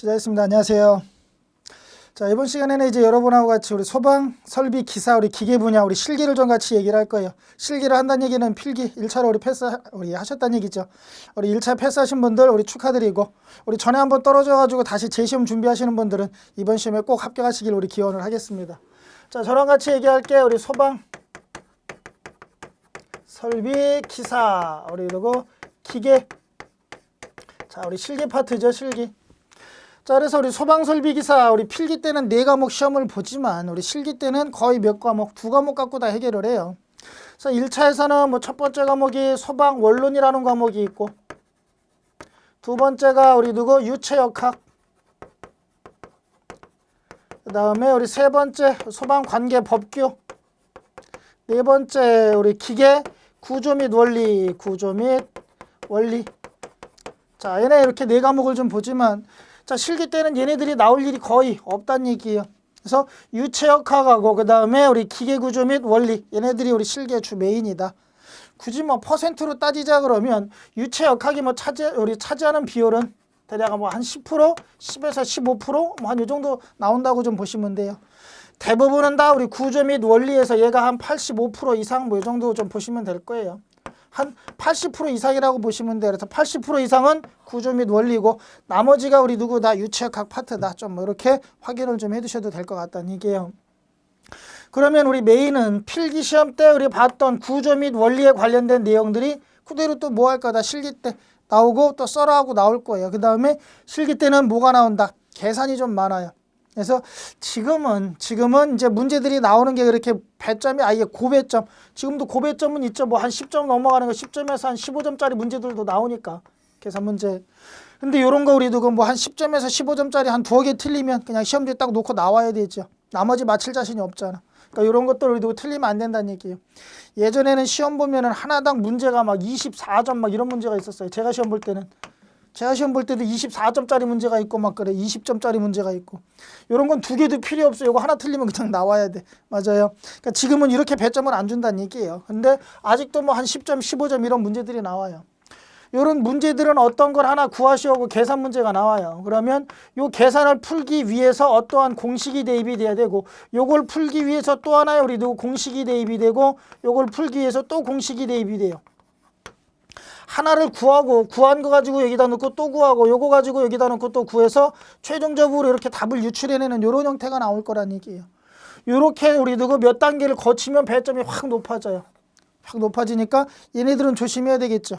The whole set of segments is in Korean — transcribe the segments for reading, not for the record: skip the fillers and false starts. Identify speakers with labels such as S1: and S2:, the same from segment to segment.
S1: 시작했습니다. 안녕하세요. 자, 이번 시간에는 이제 여러분하고 같이 우리 소방, 설비, 기사, 우리 기계 분야, 우리 실기를 좀 같이 얘기를 할 거예요. 실기를 한다는 얘기는 필기, 1차로 우리 하셨다는 얘기죠. 우리 1차 패스하신 분들 우리 축하드리고, 우리 전에 한번 떨어져가지고 다시 재시험 준비하시는 분들은 이번 시험에 꼭 합격하시길 우리 기원을 하겠습니다. 자, 저랑 같이 얘기할게요. 우리 소방, 설비, 기사, 우리 그리고 기계. 자, 우리 실기 파트죠, 실기. 자, 그래서 우리 소방설비기사 우리 필기 때는 4과목 시험을 보지만 우리 실기 때는 거의 몇 과목, 2과목 갖고 다 해결을 해요. 그래서 1차에서는 뭐 첫 번째 과목이 소방 원론이라는 과목이 있고, 두 번째가 우리 유체역학, 그 다음에 우리 세 번째 소방관계 법규, 네 번째 우리 기계 구조 및 원리, 자, 얘네 이렇게 4과목을 좀 보지만, 자, 실기 때는 얘네들이 나올 일이 거의 없다는 얘기예요. 그래서 유체역학하고 그 다음에 우리 기계구조 및 원리, 얘네들이 우리 실기의 주 메인이다. 굳이 뭐 퍼센트로 따지자 그러면 유체역학이 뭐 차지하는 비율은 대략 뭐 한 10%, 10에서 15%, 뭐 한 이 정도 나온다고 좀 보시면 돼요. 대부분은 다 우리 구조 및 원리에서 얘가 한 85% 이상 뭐 이 정도 좀 보시면 될 거예요. 한 80% 이상이라고 보시면 돼요. 그래서 80% 이상은 구조 및 원리고, 나머지가 우리 다 유체역학 파트다. 좀 뭐 이렇게 확인을 좀 해두셔도 될 것 같다는 얘기예요. 그러면 우리 메인은 필기 시험 때 우리 봤던 구조 및 원리에 관련된 내용들이 그대로 또 뭐 할 거다. 실기 때 나오고 또 썰어하고 나올 거예요. 그 다음에 실기 때는 뭐가 나온다? 계산이 좀 많아요. 그래서 지금은 이제 문제들이 나오는 게 그렇게 배점이 아예 고배점, 지금도 고배점은 있죠. 뭐 한 10점 넘어가는 거 10점에서 한 15점짜리 문제들도 나오니까 계산 문제. 근데 요런 거 우리도 뭐 한 10점에서 15점짜리 한 두어 개 틀리면 그냥 시험지에 딱 놓고 나와야 되죠. 나머지 맞힐 자신이 없잖아. 그러니까 요런 것들 우리도 틀리면 안 된다는 얘기예요. 예전에는 시험 보면은 하나당 문제가 막 24점 막 이런 문제가 있었어요. 제가 시험 볼 때도 24점짜리 문제가 있고 막 그래. 20점짜리 문제가 있고. 요런 건 두 개도 필요 없어요. 이거 하나 틀리면 그냥 나와야 돼. 맞아요. 그러니까 지금은 이렇게 배점을 안 준다는 얘기예요. 근데 아직도 뭐 한 10점, 15점 이런 문제들이 나와요. 요런 문제들은 어떤 걸 하나 구하시오고 계산 문제가 나와요. 그러면 요 계산을 풀기 위해서 어떠한 공식이 대입이 돼야 되고, 요걸 풀기 위해서 또 하나의 우리 공식이 대입이 되고, 요걸 풀기 위해서 또 공식이 대입이 돼요. 하나를 구하고 구한 거 가지고 여기다 넣고 또 구하고 요거 가지고 여기다 넣고 또 구해서 최종적으로 이렇게 답을 유출해내는 요런 형태가 나올 거란 얘기예요. 요렇게 우리 몇 단계를 거치면 배점이 확 높아져요. 확 높아지니까 얘네들은 조심해야 되겠죠.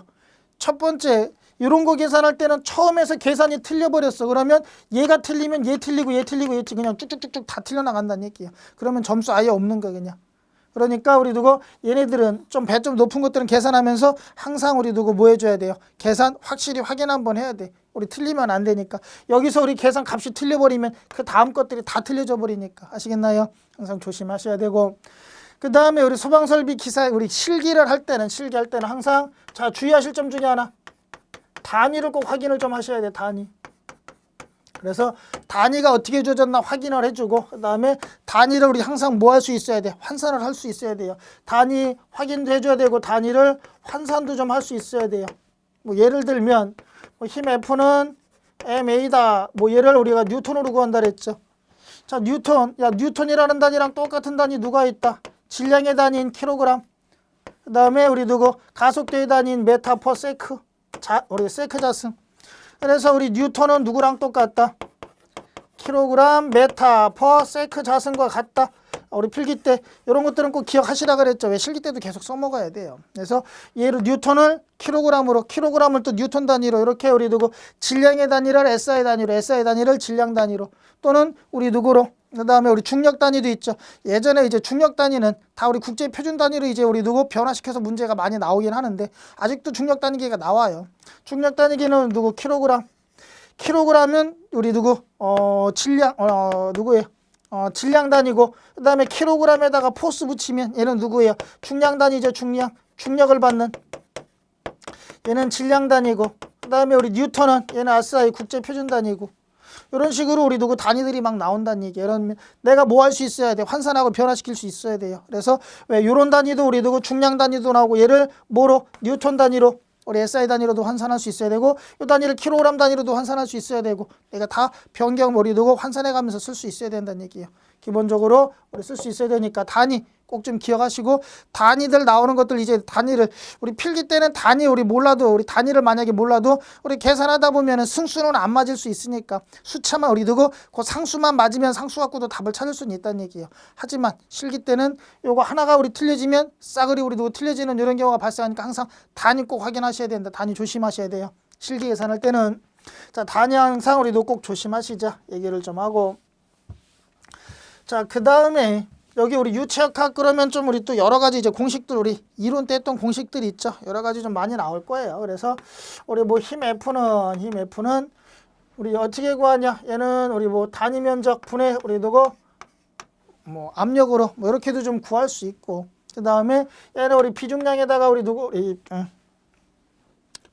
S1: 첫 번째, 요런 거 계산할 때는 처음에서 계산이 틀려버렸어. 그러면 얘가 틀리면 얘 틀리고 그냥 쭉쭉쭉쭉 다 틀려나간다는 얘기예요. 그러면 점수 아예 없는 거 그냥. 그러니까 우리 얘네들은 좀 배점 높은 것들은 계산하면서 항상 우리 뭐 해줘야 돼요? 계산 확실히 확인 한번 해야 돼. 우리 틀리면 안 되니까. 여기서 우리 계산 값이 틀려버리면 그 다음 것들이 다 틀려져 버리니까. 아시겠나요? 항상 조심하셔야 되고. 그 다음에 우리 소방설비 기사 우리 실기할 때는 항상 자 주의하실 점 중에 하나. 단위를 꼭 확인을 좀 하셔야 돼. 단위. 그래서 단위가 어떻게 주어졌나 확인을 해주고, 그 다음에 단위를 우리 항상 뭐 할 수 있어야 돼? 환산을 할 수 있어야 돼요. 단위 확인도 해줘야 되고 단위를 환산도 좀 할 수 있어야 돼요. 뭐 예를 들면 뭐 힘 F는 MA다. 뭐 얘를 우리가 뉴턴으로 구한다 그랬죠. 자, 뉴턴이라는 단위랑 똑같은 단위 누가 있다? 질량의 단위인 킬로그램. 그 다음에 우리 가속도의 단위인 메타 퍼 세크. 우리 세크 자승. 그래서 우리 뉴턴은 누구랑 똑같다? 킬로그램 메타 퍼 세크 자승과 같다. 우리 필기 때 이런 것들은 꼭 기억하시라 그랬죠. 왜 실기 때도 계속 써먹어야 돼요. 그래서 얘를 뉴턴을 킬로그램을 또 뉴턴 단위로 이렇게 우리 질량의 단위를 SI 단위를 질량 단위로, 또는 우리 그 다음에 우리 중력 단위도 있죠. 예전에 이제 중력 단위는 다 우리 국제 표준 단위로 이제 우리 변화시켜서 문제가 많이 나오긴 하는데, 아직도 중력 단위계가 나와요. 중력 단위계는 킬로그램은 우리 질량 누구예요? 질량 단위고, 그 다음에 킬로그램에다가 포스 붙이면 얘는 누구예요? 중량 단위죠. 중력을 받는 얘는 질량 단위고, 그 다음에 우리 뉴턴은 얘는 SI 국제 표준 단위고, 이런 식으로 우리 단위들이 막 나온다는 얘기예요. 이런 내가 뭐 할 수 있어야 돼? 환산하고 변화시킬 수 있어야 돼요. 그래서 왜 이런 단위도 우리 중량 단위도 나오고, 얘를 뭐로? 뉴턴 단위로 우리 SI 단위로도 환산할 수 있어야 되고 이 단위를 킬로그램 단위로도 환산할 수 있어야 되고 내가 다 변경 우리 두고 환산해 가면서 쓸 수 있어야 된다는 얘기예요. 기본적으로 우리 쓸 수 있어야 되니까 단위 꼭 좀 기억하시고 단위들 나오는 것들 이제 단위를 우리 필기 때는 단위 우리 몰라도 우리 단위를 만약에 몰라도 우리 계산하다 보면은 승수는 안 맞을 수 있으니까 수차만 우리 두고 그 상수만 맞으면 상수 갖고도 답을 찾을 수는 있다는 얘기예요. 하지만 실기 때는 요거 하나가 우리 틀려지면 싸그리 우리 두고 틀려지는 이런 경우가 발생하니까 항상 단위 꼭 확인하셔야 된다. 단위 조심하셔야 돼요. 실기 계산할 때는 자 단위 항상 우리도 꼭 조심하시자 얘기를 좀 하고 자 그 다음에 여기 우리 유체역학 그러면 좀 우리 또 여러 가지 이제 공식들 우리 이론 때 했던 공식들 있죠. 여러 가지 좀 많이 나올 거예요. 그래서 우리 뭐 힘 F는 우리 어떻게 구하냐? 얘는 우리 뭐 단위 면적 분해 우리 누구 뭐 압력으로 뭐 이렇게도 좀 구할 수 있고 그 다음에 얘는 우리 비중량에다가 우리 누구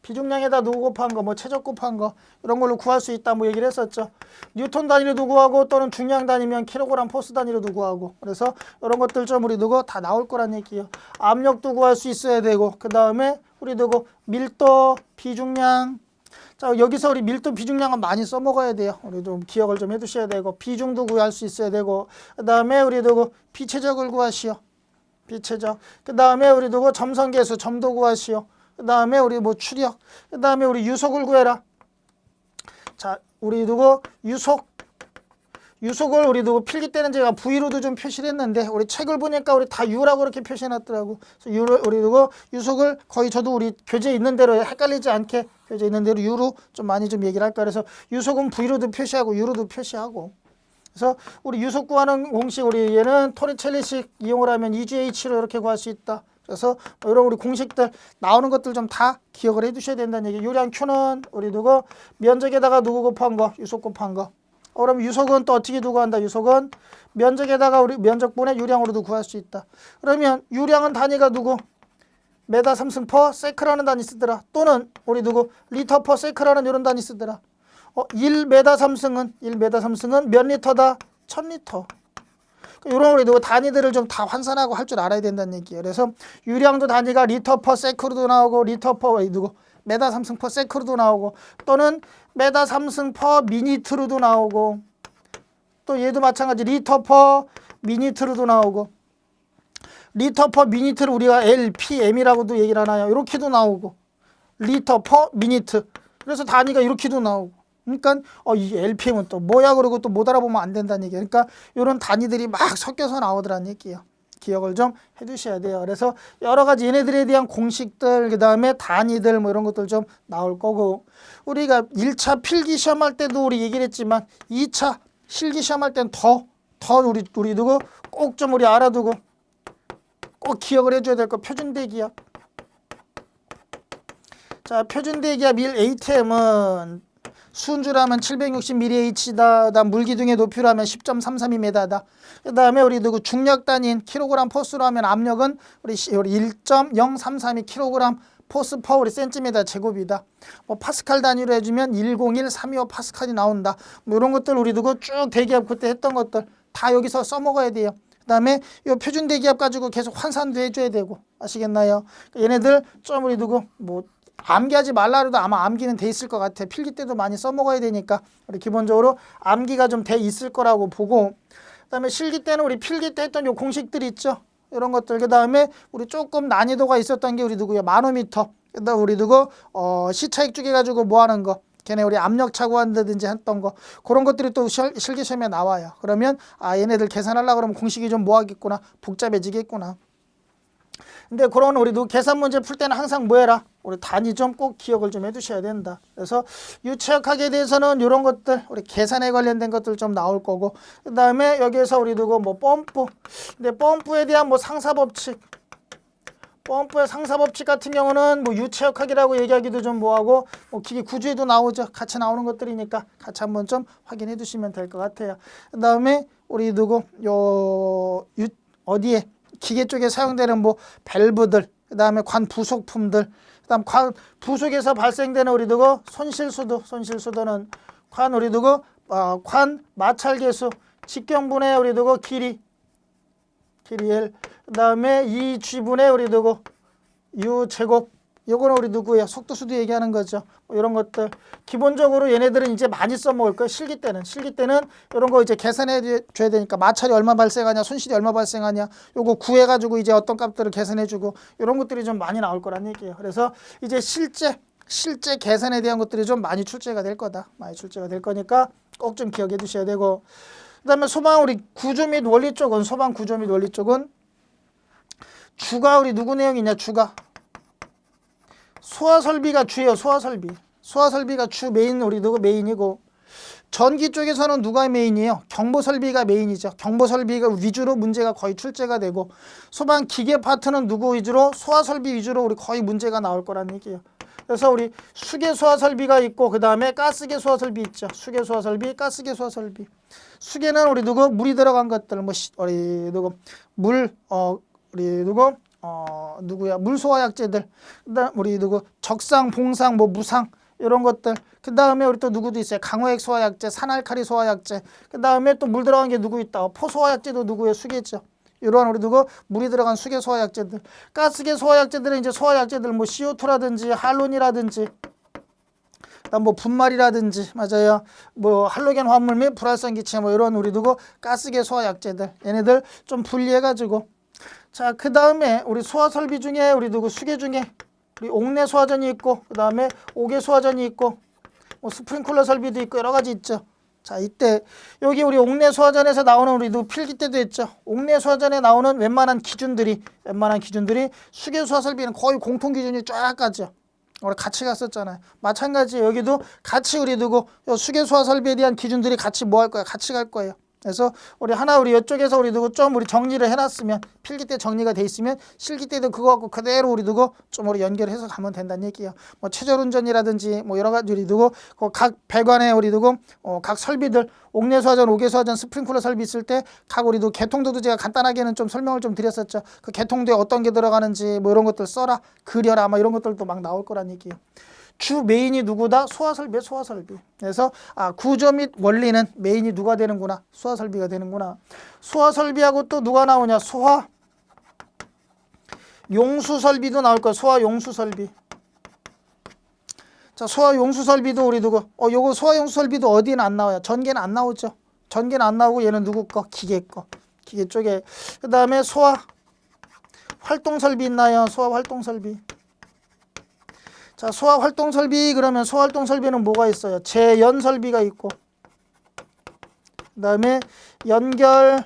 S1: 비중량에다 누구 곱한 거, 뭐 최적 곱한 거 이런 걸로 구할 수 있다 뭐 얘기를 했었죠. 뉴턴 단위로도 구하고 또는 중량 단위면 킬로그램 포스 단위로도 구하고 그래서 이런 것들 좀 우리 누구 다 나올 거란 얘기예요. 압력도 구할 수 있어야 되고 그 다음에 우리 누구 밀도, 비중량 자 여기서 우리 밀도, 비중량은 많이 써먹어야 돼요. 우리 좀 기억을 좀 해두셔야 되고 비중도 구할 수 있어야 되고 그 다음에 우리 누구 비최적을 구하시오. 비최적 그 다음에 우리 누구 점성계수 점도 구하시오. 그 다음에 우리 뭐 추력, 그 다음에 우리 유속을 구해라. 자, 우리 누구 유속을 우리 누구 필기 때는 제가 V로도 좀 표시를 했는데 우리 책을 보니까 우리 다 U라고 이렇게 표시해놨더라고. 그래서 U를 우리 누구 유속을 거의 저도 우리 교재 있는 대로 헷갈리지 않게 교재 있는 대로 U로 좀 많이 좀 얘기를 할까. 그래서 유속은 V로도 표시하고 U로도 표시하고. 그래서 우리 유속 구하는 공식 우리 얘는 토리첼리식 이용을 하면 2GH로 이렇게 구할 수 있다. 그래서 이런 우리 공식들 나오는 것들 좀 다 기억을 해 두셔야 된다는 얘기. 유량 Q는 우리 누구 면적에다가 누구 곱한 거 유속 곱한 거. 그럼 유속은 또 어떻게 두고 한다. 유속은 면적에다가 우리 면적분의 유량으로도 구할 수 있다. 그러면 유량은 단위가 누구 메다 삼승 퍼 세크라는 단위 쓰더라. 또는 우리 누구 리터 퍼 세크라는 이런 단위 쓰더라. 1메다 삼승은 몇 리터다? 1000리터. 이런 우리 누구 단위들을 좀 다 환산하고 할 줄 알아야 된다는 얘기예요. 그래서 유량도 단위가 리터 퍼 세크로도 나오고 리터 퍼 누구 메다 삼승 퍼 세크로도 나오고 또는 메다 삼승 퍼 미니트로도 나오고 또 얘도 마찬가지 리터 퍼 미니트로도 나오고 리터 퍼 미니트를 우리가 LPM이라고도 얘기를 하나요? 이렇게도 나오고 리터 퍼 미니트 그래서 단위가 이렇게도 나오고 그러니까 이 LPM은 또 뭐야 그러고 또 못 알아보면 안 된다는 얘기예요. 그러니까 이런 단위들이 막 섞여서 나오더라는 얘기예요. 기억을 좀 해두셔야 돼요. 그래서 여러 가지 얘네들에 대한 공식들 그 다음에 단위들 뭐 이런 것들 좀 나올 거고 우리가 1차 필기 시험할 때도 우리 얘기를 했지만 2차 실기 시험할 때는 더 우리 누구 꼭 좀 우리 알아두고 꼭 기억을 해줘야 될 거 표준대기압. 자 표준대기압 1 ATM은 순주라면 760mH다. 그다음 물기둥의 높이라면 10.332m다. 그다음에 우리 누구 중력 단위인 킬로그램 포스로 하면 압력은 우리 1.0332 킬로그램 포스 퍼 우리 센티미터 제곱이다. 뭐 파스칼 단위로 해주면 101,325 파스칼이 나온다. 뭐 이런 것들 우리 누구 쭉 대기압 그때 했던 것들 다 여기서 써먹어야 돼요. 그다음에 이 표준 대기압 가지고 계속 환산도 해줘야 되고 아시겠나요? 얘네들 좀 우리 누구 뭐 암기하지 말라 해도 아마 암기는 돼 있을 것 같아. 필기 때도 많이 써먹어야 되니까 우리 기본적으로 암기가 좀 돼 있을 거라고 보고 그다음에 실기 때는 우리 필기 때 했던 요 공식들 있죠. 이런 것들 그다음에 우리 조금 난이도가 있었던 게 우리 누구야 마노미터 그다음 우리 누구 시차익 주기 가지고 뭐 하는 거 걔네 우리 압력 차고한다든지 했던 거 그런 것들이 또 실기 시험에 나와요. 그러면 얘네들 계산하려고 그러면 공식이 좀 뭐하겠구나 복잡해지겠구나. 근데 그런 우리도 계산 문제 풀 때는 항상 뭐 해라? 우리 단위 좀 꼭 기억을 좀 해두셔야 된다. 그래서 유체역학에 대해서는 이런 것들 우리 계산에 관련된 것들 좀 나올 거고 그 다음에 여기에서 우리 두고 뭐 펌프 근데 펌프에 대한 뭐 상사법칙 펌프의 상사법칙 같은 경우는 뭐 유체역학이라고 얘기하기도 좀 뭐하고 뭐 기계 구조에도 나오죠. 같이 나오는 것들이니까 같이 한번 좀 확인해 두시면 될 것 같아요. 그 다음에 우리 누구 어디에 기계 쪽에 사용되는 뭐 밸브들, 그 다음에 관 부속품들, 그다음 관 부속에서 발생되는 우리 누구 손실수도는 관 우리 누구 관 마찰계수, 직경분의 우리 누구 길이 L, 그 다음에 이 G분의 우리 누구 U 제곱 요거는 우리 누구예요? 속도수도 얘기하는 거죠. 뭐 이런 것들 기본적으로 얘네들은 이제 많이 써먹을 거예요. 실기 때는 이런 거 이제 계산해 줘야 되니까 마찰이 얼마 발생하냐, 손실이 얼마 발생하냐, 요거 구해가지고 이제 어떤 값들을 계산해주고 이런 것들이 좀 많이 나올 거란 얘기예요. 그래서 이제 실제 계산에 대한 것들이 좀 많이 출제가 될 거다. 많이 출제가 될 거니까 꼭 좀 기억해 두셔야 되고, 그다음에 소방 우리 구조 및 원리 쪽은 소방 구조 및 원리 쪽은 주가 우리 누구 내용이냐? 주가 소화 설비가 주예요. 소화 설비가 주 메인 우리 누구 메인이고, 전기 쪽에서는 누가 메인이에요? 경보 설비가 메인이죠. 경보 설비가 위주로 문제가 거의 출제가 되고, 소방 기계 파트는 누구 위주로? 소화 설비 위주로 우리 거의 문제가 나올 거란 얘기예요. 그래서 우리 수계 소화 설비가 있고, 그 다음에 가스계 소화 설비 있죠. 수계 소화 설비, 가스계 소화 설비. 수계는 우리 누구 물이 들어간 것들, 뭐 우리 누구 누구야 물 소화약제들. 그다음 우리 누구 적상, 봉상, 뭐 무상 이런 것들. 그 다음에 우리 또 누구도 있어요. 강화액 소화약제, 산알칼리 소화약제. 그 다음에 또 물 들어간 게 누구 있다. 포 소화약제도 누구예요? 수계죠. 이러한 우리 누구 물이 들어간 수계 소화약제들. 가스계 소화약제들은 이제 소화약제들 뭐 CO2라든지 할론이라든지, 그다음 뭐 분말이라든지, 맞아요. 뭐 할로겐 화합물 및 불활성 기체 뭐 이런 우리 누구 가스계 소화약제들. 얘네들 좀 분리해가지고. 자, 그 다음에 우리 소화 설비 중에 우리 누구 수계 중에 우리 옥내 소화전이 있고, 그 다음에 옥외 소화전이 있고, 뭐 스프링클러 설비도 있고 여러 가지 있죠. 자, 이때 여기 우리 옥내 소화전에서 나오는 우리 누구 필기 때도 있죠. 옥내 소화전에 나오는 웬만한 기준들이 수계 소화 설비는 거의 공통 기준이 쫙 가죠. 우리 같이 갔었잖아요. 마찬가지 여기도 같이 우리 누구 수계 소화 설비에 대한 기준들이 같이 뭐 할 거야? 같이 갈 거예요. 그래서 우리 이쪽에서 우리 누구 좀 우리 정리를 해놨으면, 필기 때 정리가 돼 있으면 실기 때도 그거 갖고 그대로 우리 누구 좀 우리 연결해서 가면 된다는 얘기예요. 뭐 체절운전이라든지 뭐 여러 가지 우리 누구 각 배관에 우리 누구 각 설비들 옥내 소화전, 옥외 소화전, 스프링클러 설비 있을 때 각 우리 누구 개통도도 제가 간단하게는 좀 설명을 좀 드렸었죠. 그 개통도에 어떤 게 들어가는지 뭐 이런 것들 써라, 그려라, 막 이런 것들도 막 나올 거란 얘기예요. 주 메인이 누구다? 소화설비, 소화설비. 그래서 구조 및 원리는 메인이 누가 되는구나? 소화설비가 되는구나. 소화설비하고 또 누가 나오냐? 소화 용수설비도 나올 거야. 소화 용수설비. 자, 소화 용수설비도 우리 누구? 요거 소화 용수설비도 어디는 안 나와요? 전기는 안 나오죠. 전기는 안 나오고 얘는 누구 거? 기계 거. 기계 쪽에. 그 다음에 소화 활동설비 있나요? 소화 활동설비. 자, 소화 활동 설비 그러면 소화 활동 설비는 뭐가 있어요? 재연 설비가 있고, 그다음에 연결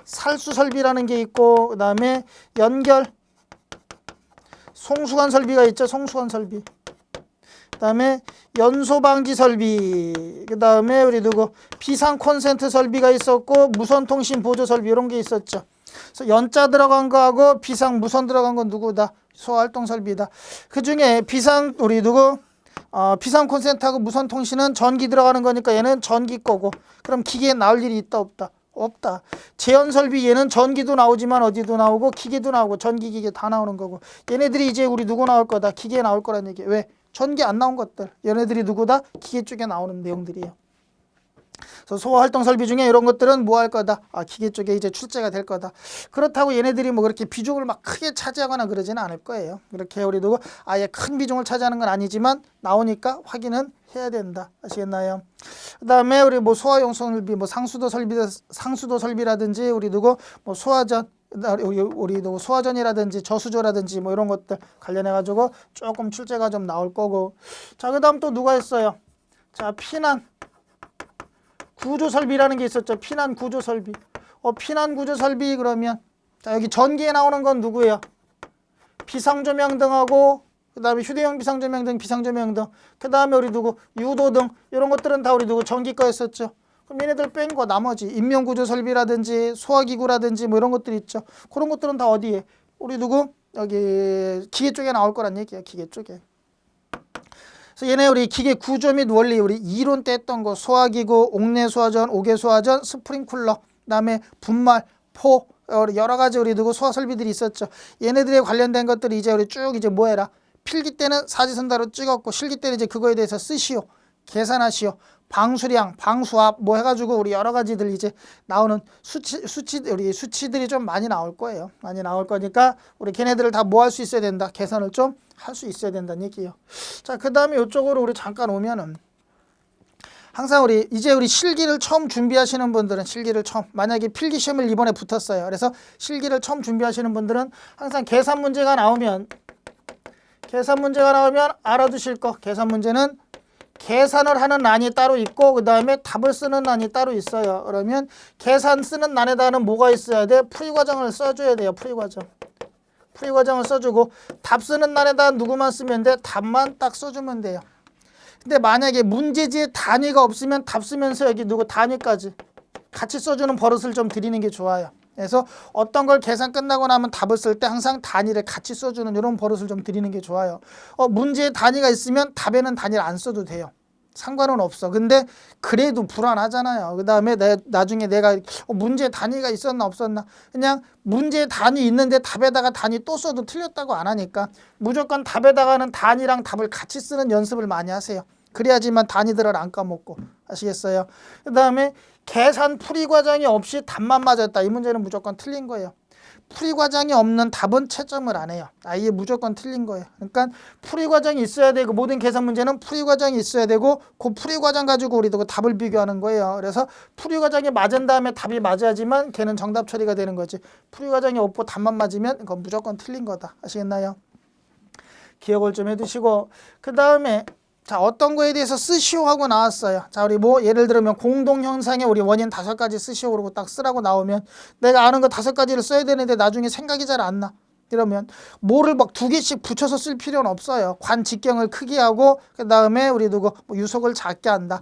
S1: 살수 설비라는 게 있고, 그다음에 연결 송수관 설비가 있죠. 송수관 설비. 그다음에 연소 방지 설비. 그다음에 우리 누구 비상 콘센트 설비가 있었고, 무선 통신 보조 설비 이런 게 있었죠. 그래서 연자 들어간 거하고 비상 무선 들어간 건 누구다? 소활동 설비다. 그 중에 비상 우리 누구 비상 콘센트하고 무선 통신은 전기 들어가는 거니까 얘는 전기 거고, 그럼 기계에 나올 일이 있다 없다? 없다. 재연 설비 얘는 전기도 나오지만 어디도 나오고 기계도 나오고 전기 기계 다 나오는 거고, 얘네들이 이제 우리 누구 나올 거다? 기계에 나올 거란 얘기. 왜? 전기 안 나온 것들. 얘네들이 누구다? 기계 쪽에 나오는 내용들이에요. 그래서 소화활동 설비 중에 이런 것들은 뭐 할 거다? 기계 쪽에 이제 출제가 될 거다. 그렇다고 얘네들이 뭐 그렇게 비중을 막 크게 차지하거나 그러지는 않을 거예요. 그렇게 우리도 아예 큰 비중을 차지하는 건 아니지만 나오니까 확인은 해야 된다. 아시겠나요? 그다음에 우리 뭐 소화용 설비, 뭐 상수도 설비라든지 우리 누구 뭐 소화전, 우리 누구 소화전이라든지 저수조라든지 뭐 이런 것들 관련해 가지고 조금 출제가 좀 나올 거고. 자, 그다음 또 누가 있어요? 자, 피난 구조 설비라는 게 있었죠. 피난 구조 설비. 피난 구조 설비 그러면 자, 여기 전기에 나오는 건 누구예요? 비상조명 등하고, 그 다음에 휴대용 비상조명 등, 비상조명 등, 그 다음에 우리 누구 유도 등 이런 것들은 다 우리 누구 전기 거였었죠. 그럼 얘네들 뺀 거 나머지 인명구조 설비라든지 소화기구라든지 뭐 이런 것들 있죠. 그런 것들은 다 어디에? 우리 누구 여기 기계 쪽에 나올 거란 얘기야. 기계 쪽에. 그래서 얘네 우리 기계 구조 및 원리 우리 이론 때 했던 거 소화기구, 옥내 소화전, 옥외 소화전, 스프링클러, 그다음에 분말, 포 여러 가지 우리 누구 소화 설비들이 있었죠. 얘네들에 관련된 것들이 이제 우리 쭉 이제 뭐 해라? 필기 때는 사지선다로 찍었고, 실기 때는 이제 그거에 대해서 쓰시오, 계산하시오, 방수량, 방수압 뭐 해가지고 우리 여러 가지들 이제 나오는 우리 수치들이 좀 많이 나올 거예요. 많이 나올 거니까 우리 걔네들을 다 뭐 할 수 있어야 된다. 계산을 좀 할 수 있어야 된다는 얘기예요. 자, 그 다음에 이쪽으로 우리 잠깐 오면은 항상 우리 실기를 처음 준비하시는 분들은 만약에 필기 시험을 이번에 붙었어요. 그래서 실기를 처음 준비하시는 분들은 항상 계산 문제가 나오면 알아두실 거. 계산 문제는 계산을 하는 란이 따로 있고 그 다음에 답을 쓰는 란이 따로 있어요. 그러면 계산 쓰는 란에다는 뭐가 있어야 돼? 풀이과정을 써줘야 돼요. 풀이과정을 써주고 답 쓰는 란에다 누구만 쓰면 돼? 답만 딱 써주면 돼요. 근데 만약에 문제지에 단위가 없으면 답 쓰면서 여기 누구 단위까지 같이 써주는 버릇을 좀 들이는 게 좋아요. 그래서 어떤 걸 계산 끝나고 나면 답을 쓸 때 항상 단위를 같이 써주는 이런 버릇을 좀 들이는 게 좋아요. 문제에 단위가 있으면 답에는 단위를 안 써도 돼요. 상관은 없어. 근데 그래도 불안하잖아요. 그 다음에 나중에 내가 문제에 단위가 있었나 없었나 그냥 문제에 단위 있는데 답에다가 단위 또 써도 틀렸다고 안 하니까 무조건 답에다가는 단위랑 답을 같이 쓰는 연습을 많이 하세요. 그래야지만 단위들을 안 까먹고. 아시겠어요? 그 다음에 계산 풀이 과정이 없이 답만 맞았다. 이 문제는 무조건 틀린 거예요. 풀이 과정이 없는 답은 채점을 안 해요. 아예 무조건 틀린 거예요. 그러니까 풀이 과정이 있어야 되고 모든 계산 문제는 풀이 과정이 있어야 되고 그 풀이 과정 가지고 우리도 그 답을 비교하는 거예요. 그래서 풀이 과정이 맞은 다음에 답이 맞아야지만 걔는 정답 처리가 되는 거지. 풀이 과정이 없고 답만 맞으면 그건 무조건 틀린 거다. 아시겠나요? 기억을 좀 해두시고 그 다음에 자, 어떤 거에 대해서 쓰시오 하고 나왔어요. 자, 우리 뭐 예를 들면 공동현상의 우리 원인 5가지 쓰시오 그러고 딱 쓰라고 나오면 내가 아는 거 5가지를 써야 되는데 나중에 생각이 잘 안 나. 이러면 뭐를 막 2개씩 붙여서 쓸 필요는 없어요. 관 직경을 크게 하고 그 다음에 우리 누구 뭐 유속을 작게 한다.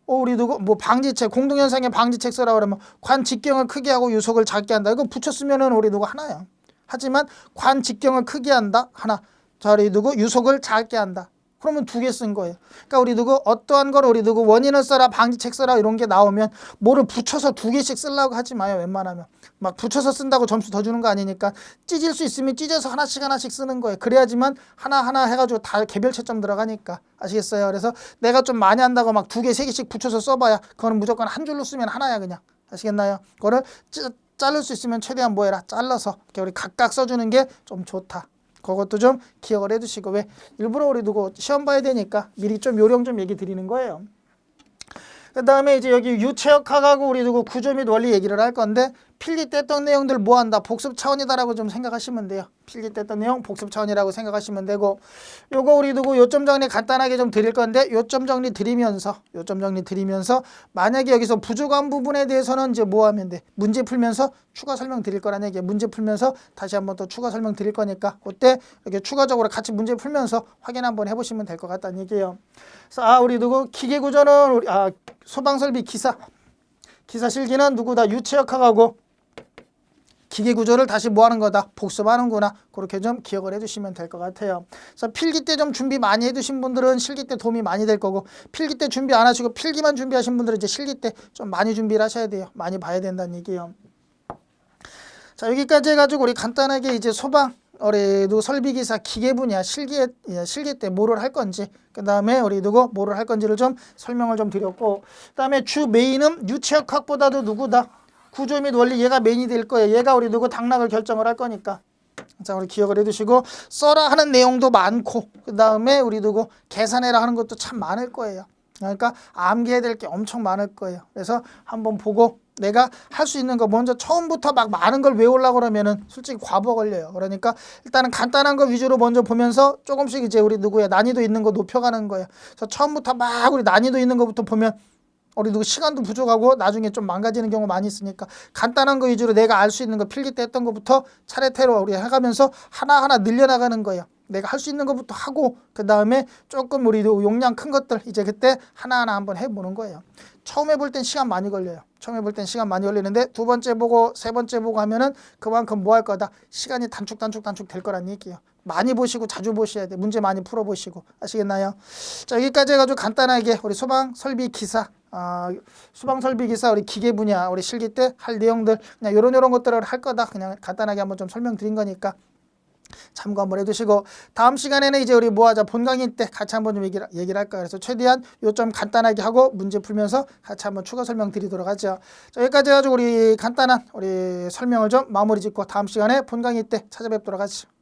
S1: 우리 누구 뭐 방지책 공동현상의 방지책 쓰라고 그러면 관 직경을 크게 하고 유속을 작게 한다. 이거 붙였으면은 우리 누구 하나야. 하지만 관 직경을 크게 한다 하나. 자, 우리 누구 유속을 작게 한다. 그러면 2개 쓴 거예요. 그러니까 우리 누구 어떠한 걸 우리 누구 원인을 써라 방지책 써라 이런 게 나오면 뭐를 붙여서 2개씩 쓰려고 하지 마요. 웬만하면 막 붙여서 쓴다고 점수 더 주는 거 아니니까 찢을 수 있으면 찢어서 하나씩 쓰는 거예요. 그래야지만 하나 해가지고 다 개별 채점 들어가니까. 아시겠어요? 그래서 내가 좀 많이 한다고 막 2개 3개씩 붙여서 써봐야 그거는 무조건 한 줄로 쓰면 하나야 그냥. 아시겠나요? 그거를 자를 수 있으면 최대한 뭐 해라 잘라서 이렇게 우리 각각 써주는 게 좀 좋다. 그것도 좀 기억을 해두시고 왜 일부러 우리 누구 시험 봐야 되니까 미리 좀 요령 좀 얘기 드리는 거예요. 그 다음에 이제 여기 유체역학하고 우리 누구 구조 및 원리 얘기를 할 건데 필기 때 했던 내용들 뭐 한다 복습 차원이다라고 좀 생각하시면 돼요. 필기 때 했던 내용 복습 차원이라고 생각하시면 되고 요거 우리 누구 요점 정리 간단하게 좀 드릴 건데 요점 정리 드리면서 만약에 여기서 부족한 부분에 대해서는 이제 뭐 하면 돼? 문제 풀면서 추가 설명 드릴 거란 얘기예요. 문제 풀면서 다시 한번 또 추가 설명 드릴 거니까 그때 이렇게 추가적으로 같이 문제 풀면서 확인 한번 해보시면 될 것 같다는 얘기예요. 그래서 우리 누구 기계 구조는 우리 소방설비 기사 실기는 누구 다 유체역학하고 기계 구조를 다시 뭐 하는 거다? 복습하는구나. 그렇게 좀 기억을 해두시면 될 것 같아요. 그래서 필기 때 좀 준비 많이 해두신 분들은 실기 때 도움이 많이 될 거고 필기 때 준비 안 하시고 필기만 준비하신 분들은 이제 실기 때 좀 많이 준비를 하셔야 돼요. 많이 봐야 된다는 얘기예요. 자, 여기까지 해가지고 우리 간단하게 이제 소방 우리 누구 설비기사 기계 분야 실기 때 뭐를 할 건지 그 다음에 우리 누구 뭐를 할 건지를 좀 설명을 좀 드렸고 그 다음에 주 메인은 유체역학보다도 누구다? 구조 및 원리 얘가 메인이 될 거예요. 얘가 우리 누구 당락을 결정을 할 거니까. 자, 우리 기억을 해두시고 써라 하는 내용도 많고 그 다음에 우리 누구 계산해라 하는 것도 참 많을 거예요. 그러니까 암기해야 될 게 엄청 많을 거예요. 그래서 한번 보고 내가 할 수 있는 거 먼저 처음부터 막 많은 걸 외우려고 그러면은 솔직히 과부 걸려요. 그러니까 일단은 간단한 거 위주로 먼저 보면서 조금씩 이제 우리 누구야 난이도 있는 거 높여가는 거예요. 그래서 처음부터 막 우리 난이도 있는 거부터 보면 우리 누구 시간도 부족하고 나중에 좀 망가지는 경우 많이 있으니까 간단한 거 위주로 내가 알 수 있는 거 필기 때 했던 거부터 차례대로 우리 해가면서 하나하나 늘려나가는 거예요. 내가 할 수 있는 것부터 하고 그 다음에 조금 우리도 용량 큰 것들 이제 그때 하나하나 한번 해보는 거예요. 처음 해볼 땐 시간 많이 걸려요. 처음 해볼 땐 시간 많이 걸리는데 두 번째 보고 세 번째 보고 하면은 그만큼 뭐 할 거다? 시간이 단축 될 거란 얘기예요. 많이 보시고 자주 보셔야 돼. 문제 많이 풀어보시고. 아시겠나요? 자, 여기까지 해가지고 간단하게 우리 소방 설비 기사 우리 기계 분야 우리 실기 때 할 내용들 그냥 요런 것들을 할 거다. 그냥 간단하게 한번 좀 설명드린 거니까 참고 한번 해두시고 다음 시간에는 이제 우리 뭐 하자 본 강의 때 같이 한번 좀 얘기를 할까. 그래서 최대한 요점 간단하게 하고 문제 풀면서 같이 한번 추가 설명 드리도록 하죠. 자, 여기까지 해가지고 우리 간단한 우리 설명을 좀 마무리 짓고 다음 시간에 본 강의 때 찾아뵙도록 하죠.